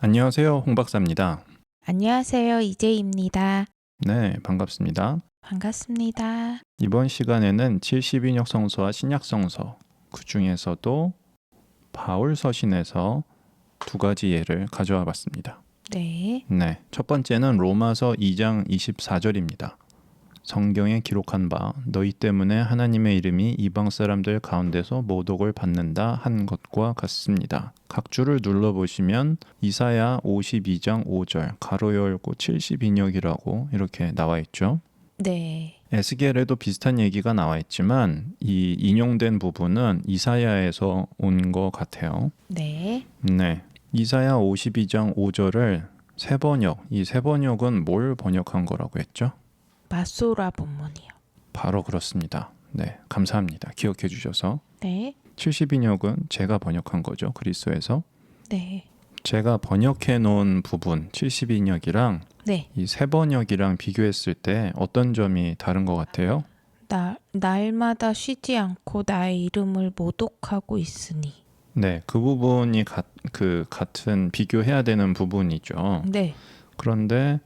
안녕하세요. 홍 박사입니다. 안녕하세요. 이재희입니다. 네, 반갑습니다. 반갑습니다. 이번 시간에는 70인역 성서와 신약 성서, 그 중에서도 바울 서신에서 두 가지 예를 가져와 봤습니다. 네. 네, 첫 번째는 로마서 2장 24절입니다. 성경에 기록한 바 너희 때문에 하나님의 이름이 이방 사람들 가운데서 모독을 받는다 한 것과 같습니다. 각 줄을 눌러보시면 이사야 52장 5절 가로 열고 70인역이라고 이렇게 나와 있죠. 네. 에스겔에도 비슷한 얘기가 나와 있지만 이 인용된 부분은 이사야에서 온 것 같아요. 네. 네, 이사야 52장 5절을 새 번역, 이 새 번역은 뭘 번역한 거라고 했죠? 마소라 본문이요. 바로 그렇습니다. 네, 감사합니다. 기억해 주셔서. 네. 70인역은 제가 번역한 거죠. 그리스어에서. 네. 제가 번역해 놓은 부분 70인역이랑 네. 이 새 번역이랑 비교했을 때 어떤 점이 다른 것 같아요? 날마다 쉬지 않고 나의 이름을 모독하고 있으니. 네, 그 부분이 같은 비교해야 되는 부분이죠. 네. 그런데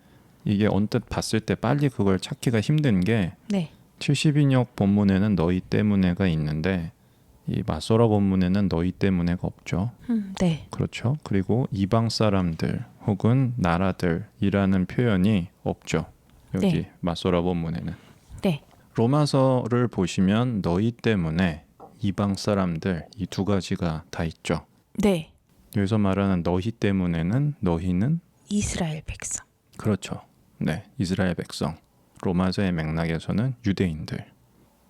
이게 언뜻 봤을 때 빨리 그걸 찾기가 힘든 게 네. 70인역 본문에는 너희 때문에가 있는데 이 마소라 본문에는 너희 때문에가 없죠. 네. 그렇죠. 그리고 이방 사람들 혹은 나라들이라는 표현이 없죠. 여기 네. 마소라 본문에는. 네. 로마서를 보시면 너희 때문에 이방 사람들 이 두 가지가 다 있죠. 네. 여기서 말하는 너희 때문에는 너희는 이스라엘 백성. 그렇죠. 네, 이스라엘 백성. 로마서의 맥락에서는 유대인들.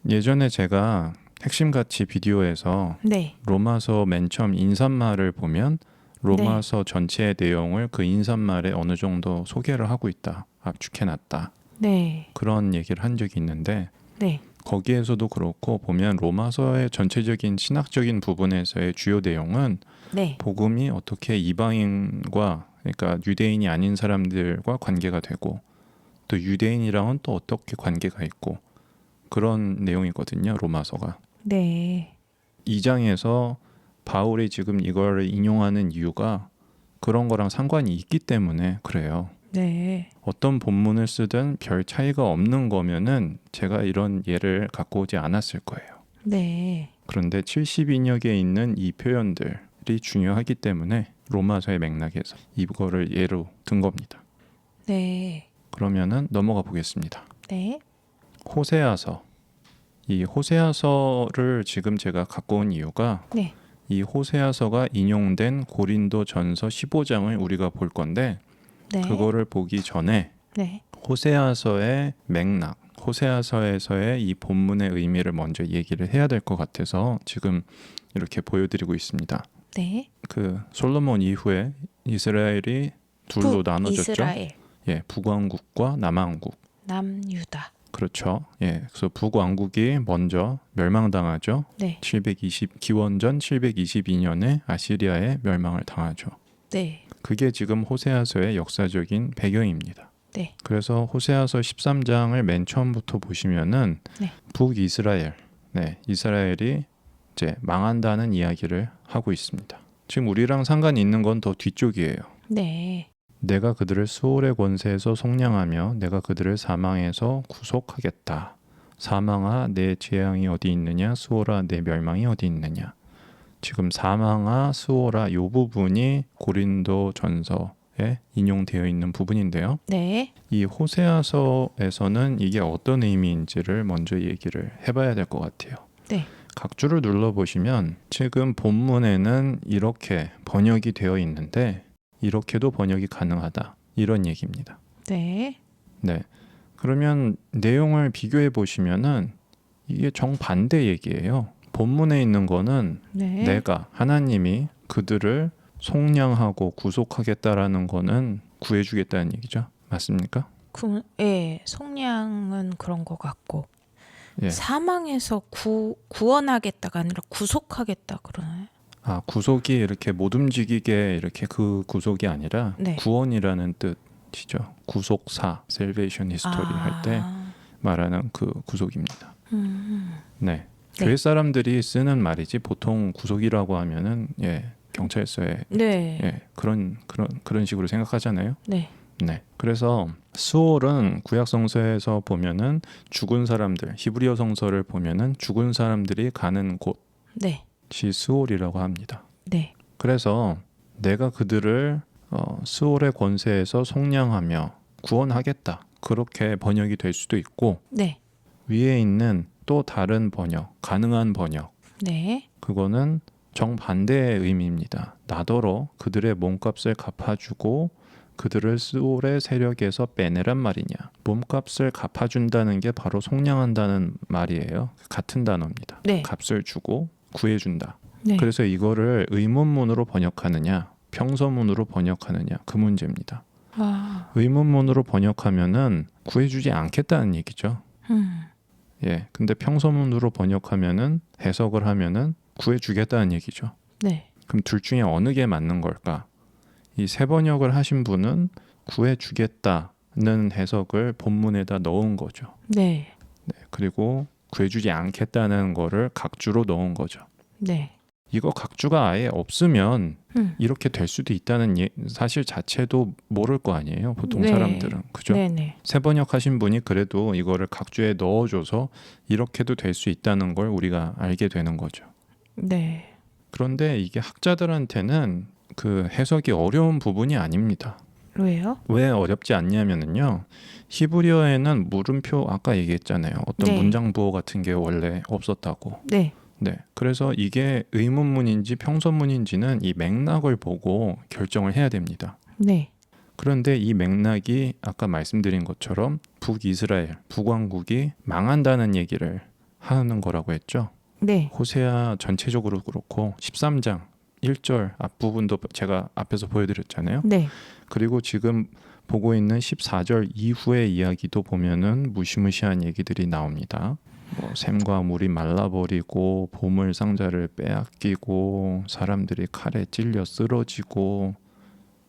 예전에 제가 핵심가치 비디오에서 네. 로마서 맨 처음 인사말을 보면 로마서 전체의 내용을 그 인사말에 어느 정도 소개를 하고 있다. 압축해놨다. 네. 그런 얘기를 한 적이 있는데 네. 거기에서도 그렇고 보면 로마서의 전체적인 신학적인 부분에서의 주요 내용은 네. 복음이 어떻게 이방인과 그러니까 유대인이 아닌 사람들과 관계가 되고 또 유대인이랑은 또 어떻게 관계가 있고 그런 내용이거든요. 로마서가. 네. 2장에서 바울이 지금 이걸 인용하는 이유가 그런 거랑 상관이 있기 때문에 그래요. 네. 어떤 본문을 쓰든 별 차이가 없는 거면은 제가 이런 예를 갖고 오지 않았을 거예요. 네. 그런데 70인역에 있는 이 표현들이 중요하기 때문에 로마서의 맥락에서 이거를 예로 든 겁니다. 네. 그러면은 넘어가 보겠습니다. 네. 호세아서. 이 호세아서를 지금 제가 갖고 온 이유가 네. 이 호세아서가 인용된 고린도전서 15장을 우리가 볼 건데 네. 그거를 보기 전에 네. 호세아서의 맥락, 호세아서에서의 이 본문의 의미를 먼저 얘기를 해야 될 것 같아서 지금 이렇게 보여드리고 있습니다. 네. 그 솔로몬 이후에 이스라엘이 둘로 나눠졌죠. 이스라엘, 예, 북왕국과 남왕국. 남유다. 그렇죠. 예, 그래서 북왕국이 먼저 멸망당하죠. 네. 기원전 722년에 아시리아에 멸망을 당하죠. 네. 그게 지금 호세아서의 역사적인 배경입니다. 네. 그래서 호세아서 13장을 맨 처음부터 보시면은 네. 북이스라엘, 네, 이스라엘이 이제 망한다는 이야기를 하고 있습니다. 지금 우리랑 상관이 있는 건 더 뒤쪽이에요. 네. 내가 그들을 수올의 권세에서 속량하며 내가 그들을 사망에서 구속하겠다. 사망아 내 재앙이 어디 있느냐 수올아 내 멸망이 어디 있느냐. 지금 사망아 수올아 요 부분이 고린도전서에 인용되어 있는 부분인데요. 네. 이 호세아서에서는 이게 어떤 의미인지를 먼저 얘기를 해봐야 될 것 같아요. 네. 각 줄을 눌러보시면 지금 본문에는 이렇게 번역이 되어 있는데 이렇게도 번역이 가능하다. 이런 얘기입니다. 네. 네. 그러면 내용을 비교해 보시면은 이게 정반대 얘기예요. 본문에 있는 거는 네. 내가 하나님이 그들을 속량하고 구속하겠다라는 거는 구해주겠다는 얘기죠. 맞습니까? 예, 속량은 그런 것 같고 예. 사망에서 구원하겠다가 아니라 구속하겠다 그러나요? 아, 구속이 이렇게 못 움직이게 이렇게 그 구속이 아니라 네. 구원이라는 뜻이죠. 구속사, salvation history 할 때 말하는 그 구속입니다. 네. 네. 교회 사람들이 쓰는 말이지 보통 구속이라고 하면은 예, 경찰서에 네. 예, 그런 식으로 생각하잖아요. 네. 네. 그래서 스올은 구약 성서에서 보면은 죽은 사람들, 히브리어 성서를 보면은 죽은 사람들이 가는 곳이 네. 스올이라고 합니다. 네. 그래서 내가 그들을 스올의 권세에서 속량하며 구원하겠다. 그렇게 번역이 될 수도 있고 네. 위에 있는 또 다른 번역, 가능한 번역. 네. 그거는 정반대의 의미입니다. 나더러 그들의 몸값을 갚아주고 그들을 스올의 세력에서 빼내란 말이냐. 몸값을 갚아준다는 게 바로 속량한다는 말이에요. 같은 단어입니다. 네. 값을 주고 구해준다. 네. 그래서 이거를 의문문으로 번역하느냐 평서문으로 번역하느냐 그 문제입니다. 아. 의문문으로 번역하면은 구해주지 않겠다는 얘기죠. 예, 근데 평서문으로 번역하면은 해석을 하면은 구해주겠다는 얘기죠. 네. 그럼 둘 중에 어느 게 맞는 걸까? 이 세 번역을 하신 분은 구해주겠다는 해석을 본문에다 넣은 거죠. 네. 네, 그리고 구해주지 않겠다는 거를 각주로 넣은 거죠. 네. 이거 각주가 아예 없으면 음. 이렇게 될 수도 있다는 사실 자체도 모를 거 아니에요. 보통 네. 사람들은. 그죠? 네네. 세 번역하신 분이 그래도 이거를 각주에 넣어줘서 이렇게도 될 수 있다는 걸 우리가 알게 되는 거죠. 네. 그런데 이게 학자들한테는 그 해석이 어려운 부분이 아닙니다. 왜요? 왜 어렵지 않냐면요. 히브리어에는 물음표 아까 얘기했잖아요. 어떤 네. 문장 부호 같은 게 원래 없었다고. 네. 네. 그래서 이게 의문문인지 평서문인지는 이 맥락을 보고 결정을 해야 됩니다. 네. 그런데 이 맥락이 아까 말씀드린 것처럼 북이스라엘, 북왕국이 망한다는 얘기를 하는 거라고 했죠. 네. 호세아 전체적으로 그렇고 13장 1절 앞부분도 제가 앞에서 보여드렸잖아요. 네. 그리고 지금 보고 있는 14절 이후의 이야기도 보면은 무시무시한 얘기들이 나옵니다. 뭐 샘과 물이 말라버리고 보물 상자를 빼앗기고 사람들이 칼에 찔려 쓰러지고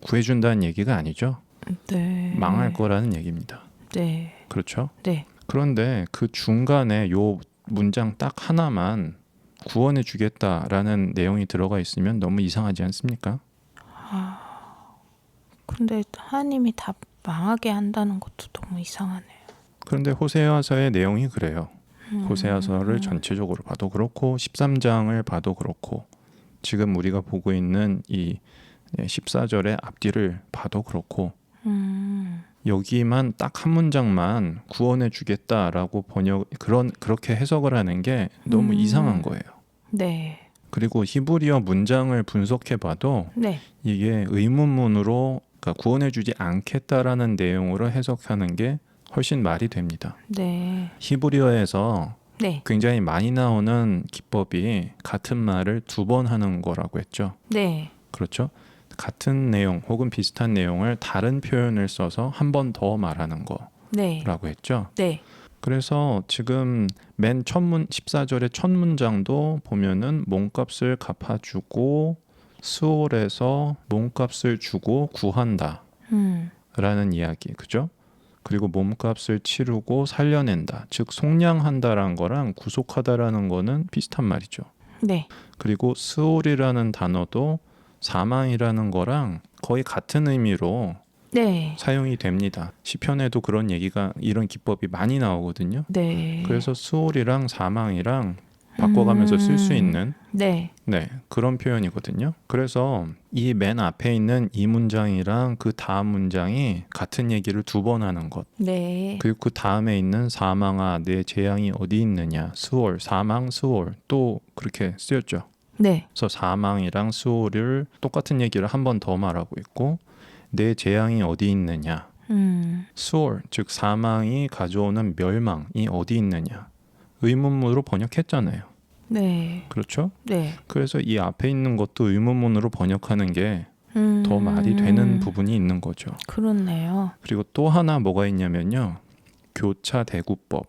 구해준다는 얘기가 아니죠. 네. 망할 거라는 얘기입니다. 네. 그렇죠? 네. 그런데 그 중간에 요 문장 딱 하나만 구원해 주겠다라는 내용이 들어가 있으면 너무 이상하지 않습니까? 근데 하나님이 다 망하게 한다는 것도 너무 이상하네요. 그런데 호세아서의 내용이 그래요. 호세아서를 전체적으로 봐도 그렇고 13장을 봐도 그렇고 지금 우리가 보고 있는 이 14절의 앞뒤를 봐도 그렇고 여기만 딱 한 문장만 구원해 주겠다라고 그렇게 해석을 하는 게 너무 이상한 거예요. 네. 그리고 히브리어 문장을 분석해 봐도 네. 이게 의문문으로 그러니까 구원해 주지 않겠다라는 내용으로 해석하는 게 훨씬 말이 됩니다. 네. 히브리어에서 네. 굉장히 많이 나오는 기법이 같은 말을 두 번 하는 거라고 했죠. 네. 그렇죠? 같은 내용 혹은 비슷한 내용을 다른 표현을 써서 한 번 더 말하는 네. 거라고 했죠. 네. 그래서 지금 맨 14절의 첫 문장도 보면은 몸값을 갚아주고 스올에서 몸값을 주고 구한다 라는 이야기, 그죠? 그리고 몸값을 치르고 살려낸다, 즉 속량한다라는 거랑 구속하다라는 거는 비슷한 말이죠. 네. 그리고 스올이라는 단어도 사망이라는 거랑 거의 같은 의미로 네. 사용이 됩니다. 시편에도 그런 얘기가 이런 기법이 많이 나오거든요. 네. 그래서 스올이랑 사망이랑 바꿔가면서 쓸 수 있는 네. 그런 표현이거든요. 그래서 이 맨 앞에 있는 이 문장이랑 그 다음 문장이 같은 얘기를 두 번 하는 것. 네. 그리고 그 다음에 있는 사망아 내 재앙이 어디 있느냐, 스올, 사망, 스올 또 그렇게 쓰였죠. 네. 그래서 사망이랑 스올을 똑같은 얘기를 한 번 더 말하고 있고 내 재앙이 어디 있느냐, 스올 즉 사망이 가져오는 멸망이 어디 있느냐 의문문으로 번역했잖아요. 네. 그렇죠? 네. 그래서 이 앞에 있는 것도 의문문으로 번역하는 게 더 말이 되는 부분이 있는 거죠. 그렇네요. 그리고 또 하나 뭐가 있냐면요. 교차 대구법.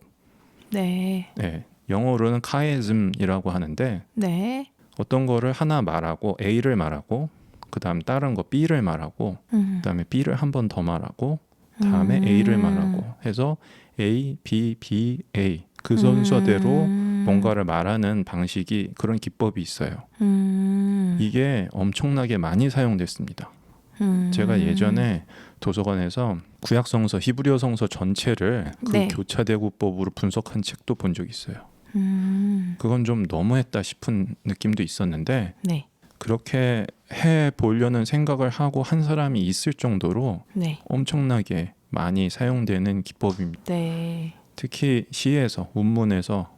네. 네, 영어로는 카이즘이라고 하는데 네. 어떤 거를 하나 말하고 A를 말하고 그 다음 다른 거 B를 말하고 그 다음에 B를 한 번 더 말하고 다음에 A를 말하고 해서 A, B, B, A 그 순서대로 뭔가를 말하는 방식이 그런 기법이 있어요. 이게 엄청나게 많이 사용됐습니다. 제가 예전에 도서관에서 구약 성서, 히브리어 성서 전체를 그 네. 교차대구법으로 분석한 책도 본 적 있어요. 그건 좀 너무했다 싶은 느낌도 있었는데 네. 그렇게 해 보려는 생각을 하고 한 사람이 있을 정도로 네. 엄청나게 많이 사용되는 기법입니다. 네. 특히 시에서, 운문에서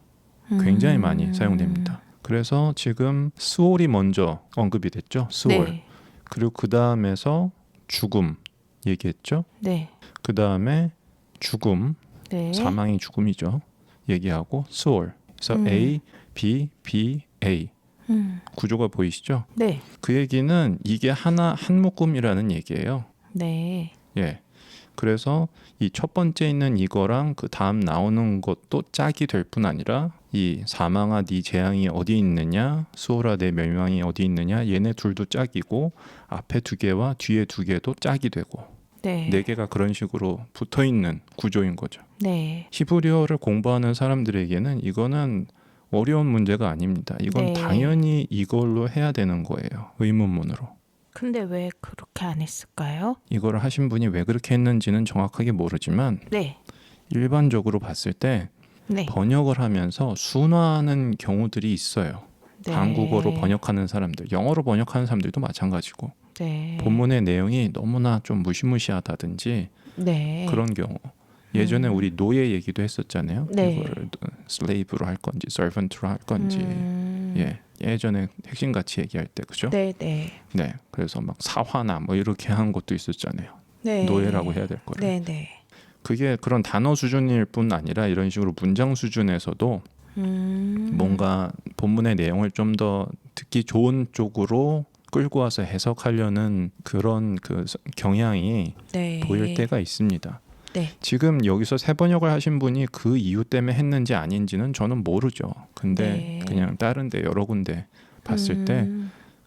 굉장히 많이 사용됩니다. 그래서 지금 수월이 먼저 언급이 됐죠. 수월. 네. 그리고 그 다음에서 죽음 얘기했죠. 네. 그 다음에 죽음, 네. 사망이 죽음이죠. 얘기하고 수월. 그래서 A, B, B, A 구조가 보이시죠? 네. 그 얘기는 이게 하나 한 묶음이라는 얘기예요. 네. 예. 그래서 이 첫 번째 있는 이거랑 그 다음 나오는 것도 짝이 될 뿐 아니라 이 사망아 네 재앙이 어디 있느냐, 수월아 내 멸망이 어디 있느냐, 얘네 둘도 짝이고 앞에 두 개와 뒤에 두 개도 짝이 되고 네. 네 개가 그런 식으로 붙어 있는 구조인 거죠. 네. 히브리어를 공부하는 사람들에게는 이거는 어려운 문제가 아닙니다. 이건 네. 당연히 이걸로 해야 되는 거예요. 의문문으로. 근데 왜 그렇게 안 했을까요? 이거를 하신 분이 왜 그렇게 했는지는 정확하게 모르지만 네. 일반적으로 봤을 때 네. 번역을 하면서 순화하는 경우들이 있어요. 네. 한국어로 번역하는 사람들, 영어로 번역하는 사람들도 마찬가지고 네. 본문의 내용이 너무나 좀 무시무시하다든지 네. 그런 경우. 예전에 우리 노예 얘기도 했었잖아요. 네. 이거를 슬레이브로 할 건지 서번트로 할 건지. 예전에 핵심같이 얘기할 때 그죠? 네. 네. 네. 그래서 막 사화나 뭐 이렇게 한 것도 있었잖아요. 네. 노예라고 해야 될 거를. 네. 네. 그게 그런 단어 수준일 뿐 아니라 이런 식으로 문장 수준에서도 뭔가 본문의 내용을 좀 더 듣기 좋은 쪽으로 끌고 와서 해석하려는 그런 그 경향이 네. 보일 때가 있습니다. 네. 지금 여기서 새 번역을 하신 분이 그 이유 때문에 했는지 아닌지는 저는 모르죠. 근데 네. 그냥 다른 데 여러 군데 봤을 때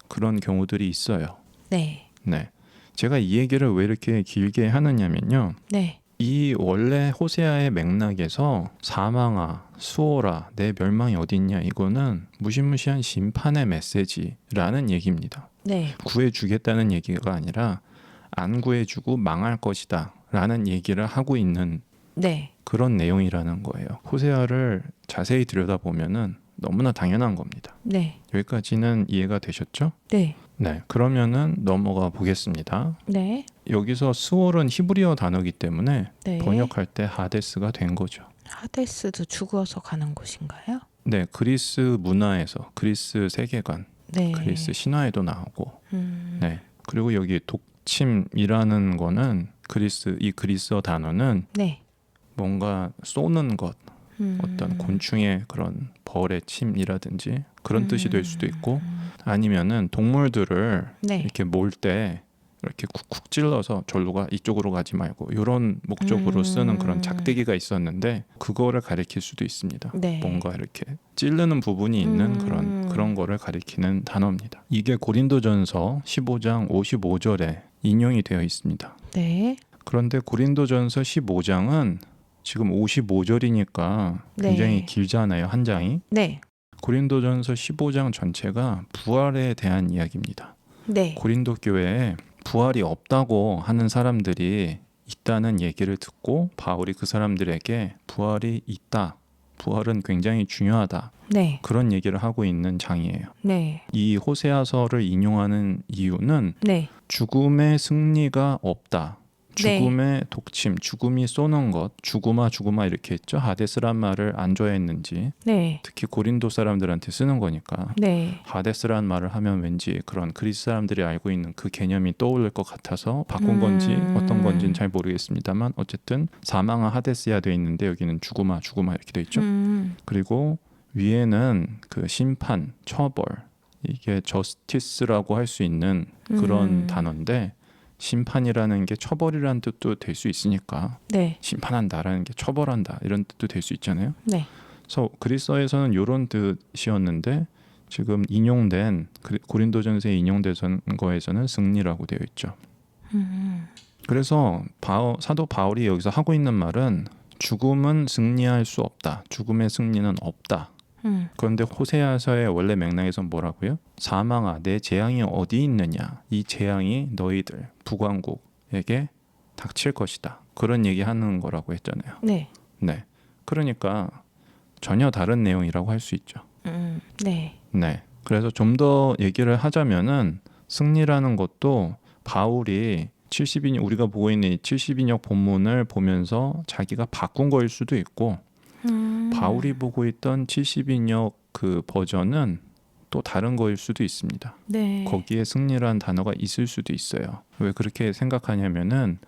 그런 경우들이 있어요. 네. 네. 제가 이 얘기를 왜 이렇게 길게 하느냐면요. 네. 이 원래 호세아의 맥락에서 사망아, 수호라, 내 멸망이 어디 있냐 이거는 무시무시한 심판의 메시지라는 얘기입니다. 네. 구해주겠다는 얘기가 아니라 안 구해주고 망할 것이다 라는 얘기를 하고 있는 네. 그런 내용이라는 거예요. 호세아를 자세히 들여다보면은 너무나 당연한 겁니다. 네. 여기까지는 이해가 되셨죠? 네. 네, 그러면은 넘어가 보겠습니다. 네. 여기서 스월은 히브리어 단어이기 때문에 네. 번역할 때 하데스가 된 거죠. 하데스도 죽어서 가는 곳인가요? 네, 그리스 문화에서 그리스 세계관, 네. 그리스 신화에도 나오고, 네, 그리고 여기 독침이라는 거는 이 그리스어 단어는 네. 뭔가 쏘는 것, 어떤 곤충의 그런 벌의 침이라든지 그런 뜻이 될 수도 있고, 아니면은 동물들을 네. 이렇게 몰 때 이렇게 쿡쿡 찔러서 절로 가 이쪽으로 가지 말고 이런 목적으로 쓰는 그런 작대기가 있었는데 그거를 가리킬 수도 있습니다. 네. 뭔가 이렇게 찌르는 부분이 있는 그런 거를 가리키는 단어입니다. 이게 고린도전서 15장 55절에 인용이 되어 있습니다. 네. 그런데 고린도전서 15장은 지금 55절이니까 굉장히 네. 길잖아요. 한 장이. 네. 고린도전서 15장 전체가 부활에 대한 이야기입니다. 네. 고린도 교회에 부활이 없다고 하는 사람들이 있다는 얘기를 듣고 바울이 그 사람들에게 부활이 있다. 부활은 굉장히 중요하다. 네. 그런 얘기를 하고 있는 장이에요. 네. 이 호세아서를 인용하는 이유는 네. 죽음의 승리가 없다. 네. 죽음의 독침, 죽음이 쏘는 것, 죽음아 이렇게 했죠. 하데스란 말을 안 좋아했는지 네. 특히 고린도 사람들한테 쓰는 거니까 네. 하데스란 말을 하면 왠지 그런 그리스 사람들이 알고 있는 그 개념이 떠오를 것 같아서 바꾼 건지 어떤 건지는 잘 모르겠습니다만 어쨌든 사망아 하데스야 돼 있는데 여기는 죽음아 이렇게 돼 있죠. 그리고 위에는 그 심판, 처벌 이게 저스티스라고 할 수 있는 그런 단어인데 심판이라는 게 처벌이라는 뜻도 될 수 있으니까 네. 심판한다라는 게 처벌한다 이런 뜻도 될 수 있잖아요. 네. 그래서 그리스어에서는 이런 뜻이었는데 지금 인용된 고린도전서에 인용된 거에서는 승리라고 되어 있죠. 그래서 사도 바울이 여기서 하고 있는 말은 죽음은 승리할 수 없다. 죽음의 승리는 없다. 그런데 호세아서의 원래 맥락에선 뭐라고요? 사망아 내 재앙이 어디 있느냐? 이 재앙이 너희들 북왕국에게 닥칠 것이다. 그런 얘기하는 거라고 했잖아요. 네. 네. 그러니까 전혀 다른 내용이라고 할 수 있죠. 네. 네. 그래서 좀 더 얘기를 하자면은 승리라는 것도 바울이 70인역 우리가 보고 있는 이 70인역 본문을 보면서 자기가 바꾼 거일 수도 있고 바울이 보고 있던 70인역 그 버전은 또 다른 거일 수도 있습니다. 네. 거기에 승리라는 단어가 있을 수도 있어요. 왜 그렇게 생각하냐면은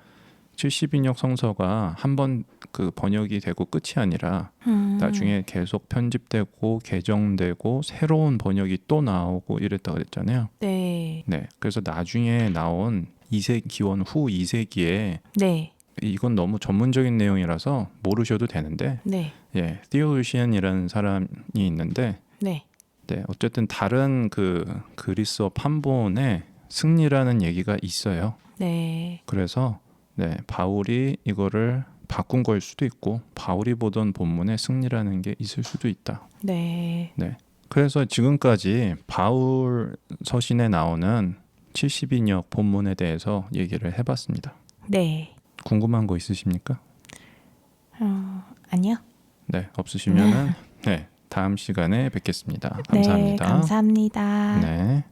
70인역 성서가 한 번 그 번역이 되고 끝이 아니라 나중에 계속 편집되고 개정되고 새로운 번역이 또 나오고 이랬다 그랬잖아요. 네. 네. 그래서 나중에 나온 2세 기원 후 2세기에 네. 이건 너무 전문적인 내용이라서 모르셔도 되는데 네. 예, 디오루시안이라는 사람이 있는데 네. 네, 어쨌든 다른 그 그리스어 판본에 승리라는 얘기가 있어요. 네. 그래서 네, 바울이 이거를 바꾼 거일 수도 있고 바울이 보던 본문에 승리라는 게 있을 수도 있다. 네. 네. 그래서 지금까지 바울 서신에 나오는 70인역 본문에 대해서 얘기를 해봤습니다. 네. 궁금한 거 있으십니까? 아니요. 네, 없으시면은 네, 다음 시간에 뵙겠습니다. 감사합니다. 네, 감사합니다. 네.